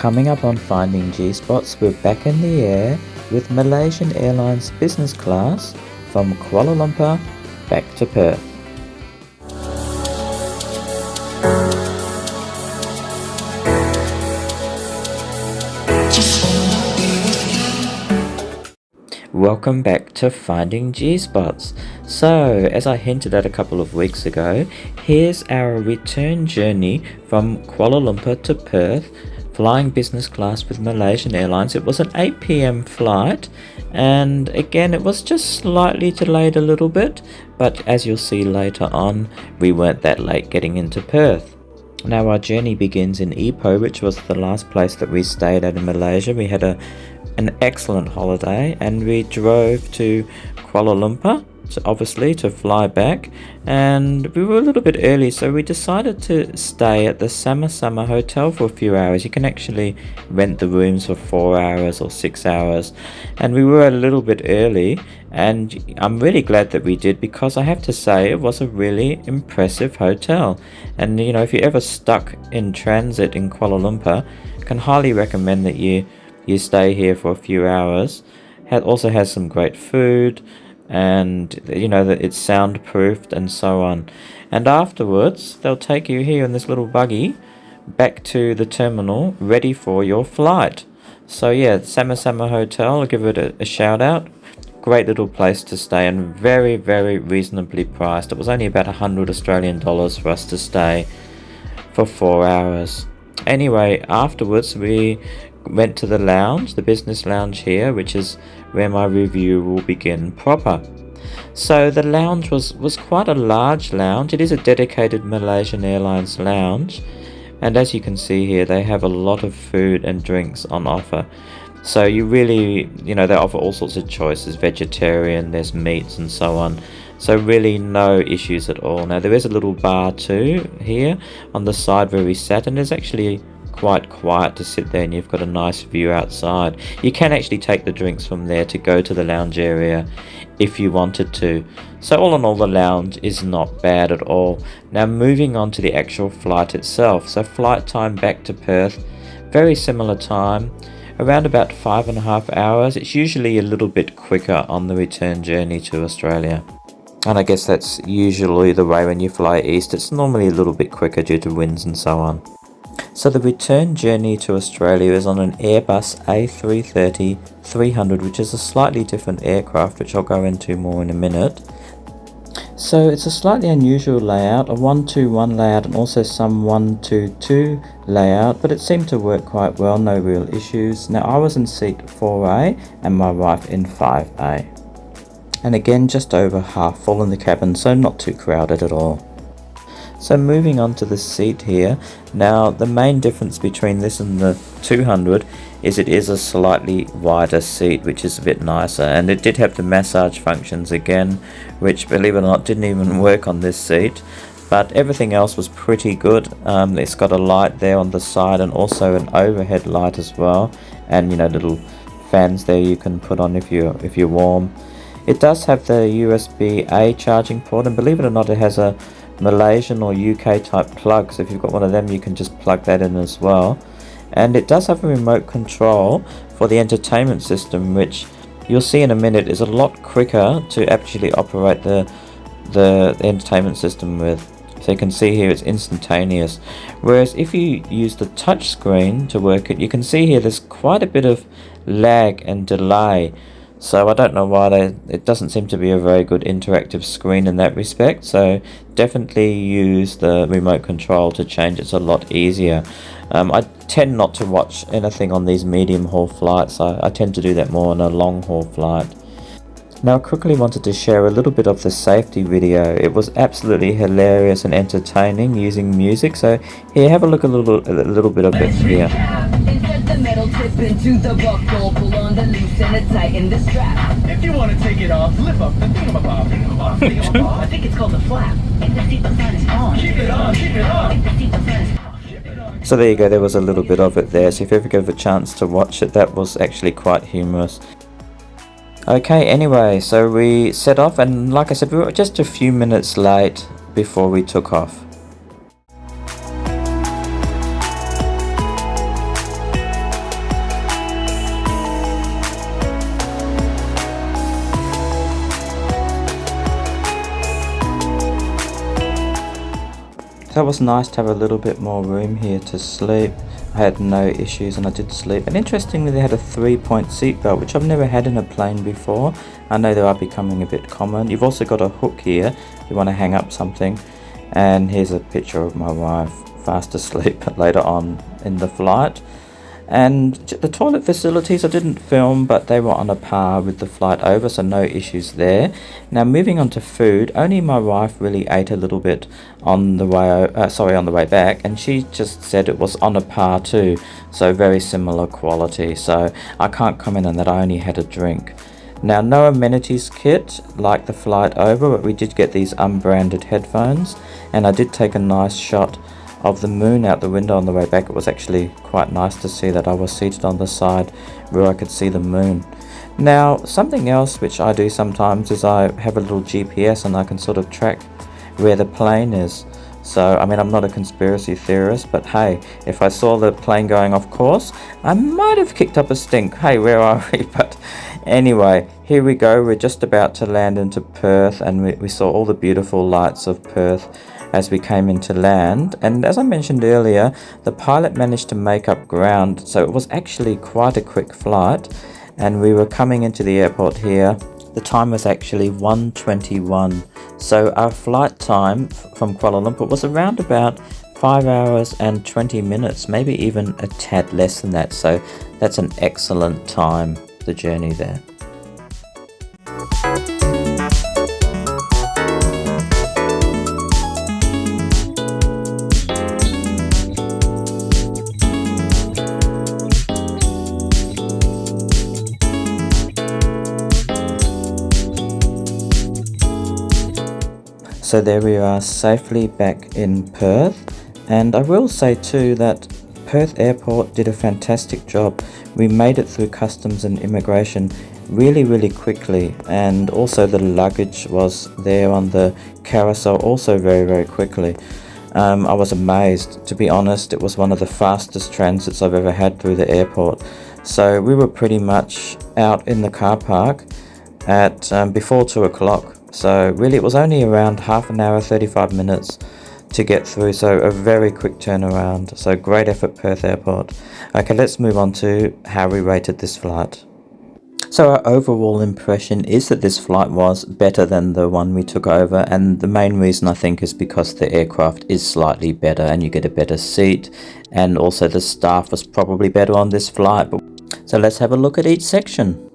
Coming up on Finding G-Spots, we're back in the air with Malaysian Airlines business class from Kuala Lumpur back to Perth. Welcome back to Finding G-Spots. So, as I hinted at a couple of weeks ago, here's our return journey from Kuala Lumpur to Perth, flying business class with Malaysian Airlines. It was an 8 p.m. flight, and again it was just slightly delayed a little bit, but as you'll see later on, we weren't that late getting into Perth. Now our journey begins in Ipoh, which was the last place that we stayed at in Malaysia. We had an excellent holiday and we drove to Kuala Lumpur, obviously to fly back, and we were a little bit early, so we decided to stay at the Sama hotel for a few hours. You can actually rent the rooms for 4 hours or 6 hours, and we were a little bit early, and I'm really glad that we did, because I have to say it was a really impressive hotel. And you know, if you're ever stuck in transit in Kuala Lumpur, I can highly recommend that you stay here for a few hours. It also has some great food, and you know that it's soundproofed and so on. And afterwards they'll take you here in this little buggy back to the terminal, ready for your flight. So yeah, Sama Hotel, I'll give it a shout out. Great little place to stay, and very reasonably priced. It was only about 100 Australian dollars for us to stay for 4 hours. Anyway, afterwards we went to the lounge, the business lounge here, which is where my review will begin proper. So the lounge was quite a large lounge. It is a dedicated Malaysian Airlines lounge, and as you can see here, they have a lot of food and drinks on offer. So you really, you know, they offer all sorts of choices, vegetarian, there's meats and so on. So really no issues at all. Now there is a little bar too here on the side where we sat, and there's actually quite quiet to sit there, and you've got a nice view outside. You can actually take the drinks from there to go to the lounge area if you wanted to. So all in all, the lounge is not bad at all. Now moving on to the actual flight itself. So flight time back to Perth, very similar time, around about 5.5 hours. It's usually a little bit quicker on the return journey to Australia, and I guess that's usually the way when you fly east. It's normally a little bit quicker due to winds and so on. So the return journey to Australia is on an Airbus A330-300, which is a slightly different aircraft, which I'll go into more in a minute. So it's a slightly unusual layout, a 121 layout and also some 122 layout, but it seemed to work quite well, no real issues. Now I was in seat 4A and my wife in 5A. And again, just over half full in the cabin, so not too crowded at all. So moving on to the seat here. Now the main difference between this and the 200 is it is a slightly wider seat, which is a bit nicer, and it did have the massage functions again, which believe it or not didn't even work on this seat, but everything else was pretty good. It's got a light there on the side and also an overhead light as well, and you know, little fans there you can put on if you're warm. It does have the USB-A charging port, and believe it or not, it has a Malaysian or UK type plug, so if you've got one of them you can just plug that in as well. And it does have a remote control for the entertainment system, which you'll see in a minute is a lot quicker to actually operate the entertainment system with. So you can see here it's instantaneous, whereas if you use the touch screen to work it, you can see here there's quite a bit of lag and delay. So I don't know why it doesn't seem to be a very good interactive screen in that respect. So definitely use the remote control to change. It's a lot easier. I tend not to watch anything on these medium haul flights. I tend to do that more on a long haul flight. Now I quickly wanted to share a little bit of the safety video. It was absolutely hilarious and entertaining using music. So here, have a look a little bit of it here. The metal tip into the buckle, pull on the loose and tighten the strap. If you want to take it off, lift up the thingamabob. I think it's called the flap. If the seatbelt is on, keep it on, keep it on. If the seatbelt is on. So there you go, there was a little bit of it there. So if you ever give a chance to watch it, that was actually quite humorous. Okay, anyway, so we set off, and like I said, we were just a few minutes late before we took off. that was nice to have a little bit more room here to sleep. I had no issues and I did sleep. And interestingly, they had a 3-point seatbelt, which I've never had in a plane before. I know they are becoming a bit common. You've also got a hook here if you want to hang up something. And here's a picture of my wife fast asleep later on in the flight. And the toilet facilities I didn't film, but they were on a par with the flight over, so no issues there. Now moving on to food, only my wife really ate a little bit on the way back, and she just said it was on a par too, so very similar quality. So I can't comment on that. I only had a drink. Now, no amenities kit like the flight over, but we did get these unbranded headphones, and I did take a nice shot of the moon out the window on the way back. It was actually quite nice to see that. I was seated on the side where I could see the moon. Now, something else which I do sometimes is I have a little GPS and I can sort of track where the plane is. So, I mean, I'm not a conspiracy theorist, but hey, if I saw the plane going off course, I might have kicked up a stink. Hey, where are we? But anyway, here we go. We're just about to land into Perth, and we saw all the beautiful lights of Perth as we came into land. And as I mentioned earlier, the pilot managed to make up ground, so it was actually quite a quick flight. And we were coming into the airport here. The time was actually 1:21. So our flight time from Kuala Lumpur was around about 5 hours and 20 minutes, maybe even a tad less than that. So that's an excellent time, the journey there. So there we are, safely back in Perth. And I will say too that Perth Airport did a fantastic job. We made it through customs and immigration really quickly, and also the luggage was there on the carousel also very quickly. I was amazed, to be honest. It was one of the fastest transits I've ever had through the airport. So we were pretty much out in the car park at before 2 o'clock. So really it was only around half an hour, 35 minutes to get through, so a very quick turnaround. So great effort, Perth Airport. Okay, let's move on to how we rated this flight. So our overall impression is that this flight was better than the one we took over, and the main reason I think is because the aircraft is slightly better and you get a better seat, and also the staff was probably better on this flight. So let's have a look at each section.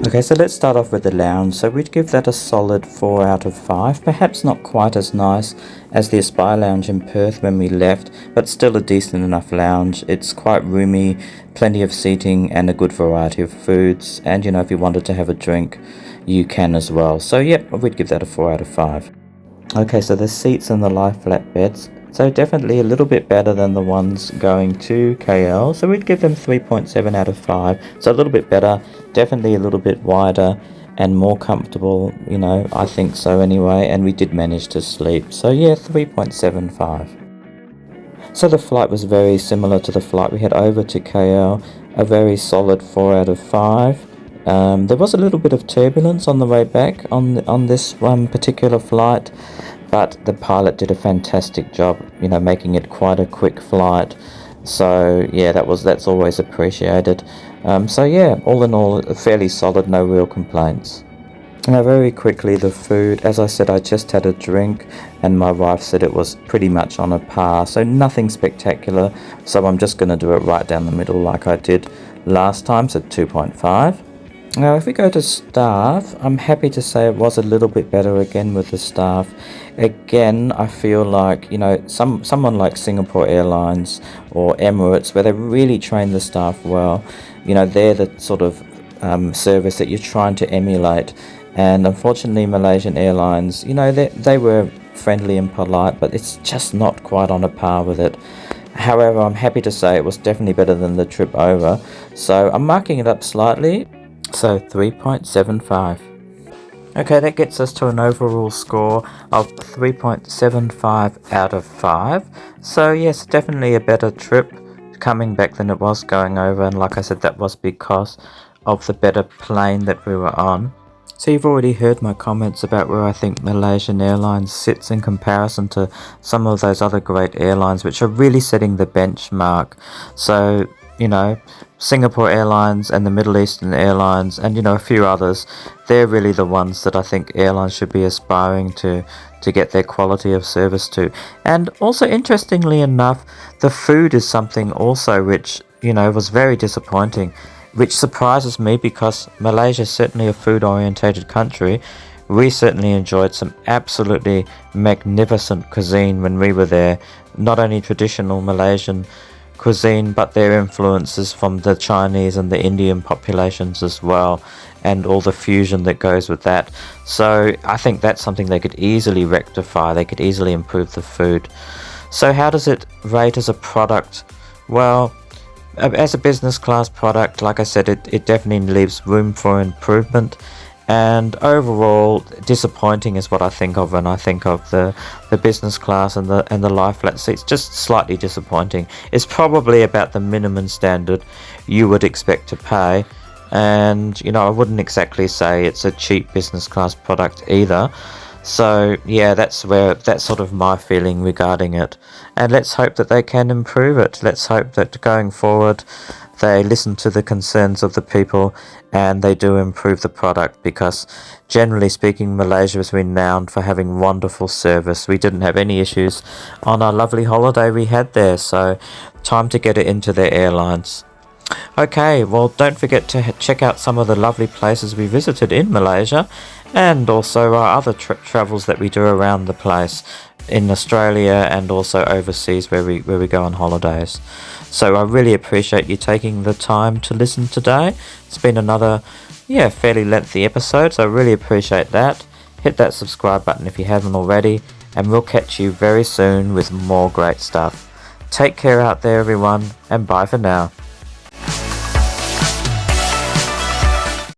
Okay, so let's start off with the lounge. So we'd give that a solid 4 out of 5. Perhaps not quite as nice as the Aspire Lounge in Perth when we left, but still a decent enough lounge. It's quite roomy, plenty of seating and a good variety of foods. And you know, if you wanted to have a drink, you can as well. So yep, we'd give that a 4 out of 5. Okay, so the seats and the lie flat beds. So definitely a little bit better than the ones going to KL. So we'd give them 3.7 out of 5. So a little bit better, definitely a little bit wider and more comfortable, you know, I think so anyway. And we did manage to sleep. So yeah, 3.75. So the flight was very similar to the flight we had over to KL. A very solid 4 out of 5. There was a little bit of turbulence on the way back on this one particular flight, but the pilot did a fantastic job, you know, making it quite a quick flight. So yeah, that's always appreciated. So yeah, all in all, fairly solid, no real complaints. Now very quickly, the food, as I said, I just had a drink and my wife said it was pretty much on a par, so nothing spectacular. So I'm just going to do it right down the middle like I did last time, so 2.5. Now if we go to staff, I'm happy to say it was a little bit better again with the staff. Again, I feel like, you know, someone like Singapore Airlines or Emirates, where they really train the staff well, you know, they're the sort of service that you're trying to emulate. And unfortunately, Malaysian Airlines, you know, they were friendly and polite, but it's just not quite on a par with it. However, I'm happy to say it was definitely better than the trip over. So I'm marking it up slightly. So 3.75. Okay, that gets us to an overall score of 3.75 out of 5. So yes, definitely a better trip coming back than it was going over. And like I said, that was because of the better plane that we were on. So you've already heard my comments about where I think Malaysian Airlines sits in comparison to some of those other great airlines which are really setting the benchmark. So, Singapore Airlines and the Middle Eastern Airlines and, a few others, they're really the ones that I think airlines should be aspiring to get their quality of service to. And also, interestingly enough, the food is something also which, was very disappointing, which surprises me because Malaysia is certainly a food-orientated country. We certainly enjoyed some absolutely magnificent cuisine when we were there. Not only traditional Malaysian cuisine, but their influences from the Chinese and the Indian populations as well, and all the fusion that goes with that. So I think that's something they could easily rectify. They could easily improve the food. So how does it rate as a product? Well, as a business class product, like I said, it definitely leaves room for improvement, and overall disappointing is what I think of when I think of the business class and the lie flat seats. Just slightly disappointing. It's probably about the minimum standard you would expect to pay, and I wouldn't exactly say it's a cheap business class product either. So yeah, that's sort of my feeling regarding it, and let's hope that they can improve it. Let's hope that going forward they listen to the concerns of the people and they do improve the product, because generally speaking Malaysia is renowned for having wonderful service. We didn't have any issues on our lovely holiday we had there, so time to get it into their airlines. Okay, well, don't forget to check out some of the lovely places we visited in Malaysia, and also our other travels that we do around the place in Australia and also overseas where we go on holidays. So I really appreciate you taking the time to listen today. It's been another fairly lengthy episode, so I really appreciate that. Hit that subscribe button if you haven't already, and we'll catch you very soon with more great stuff. Take care out there, everyone, and bye for now.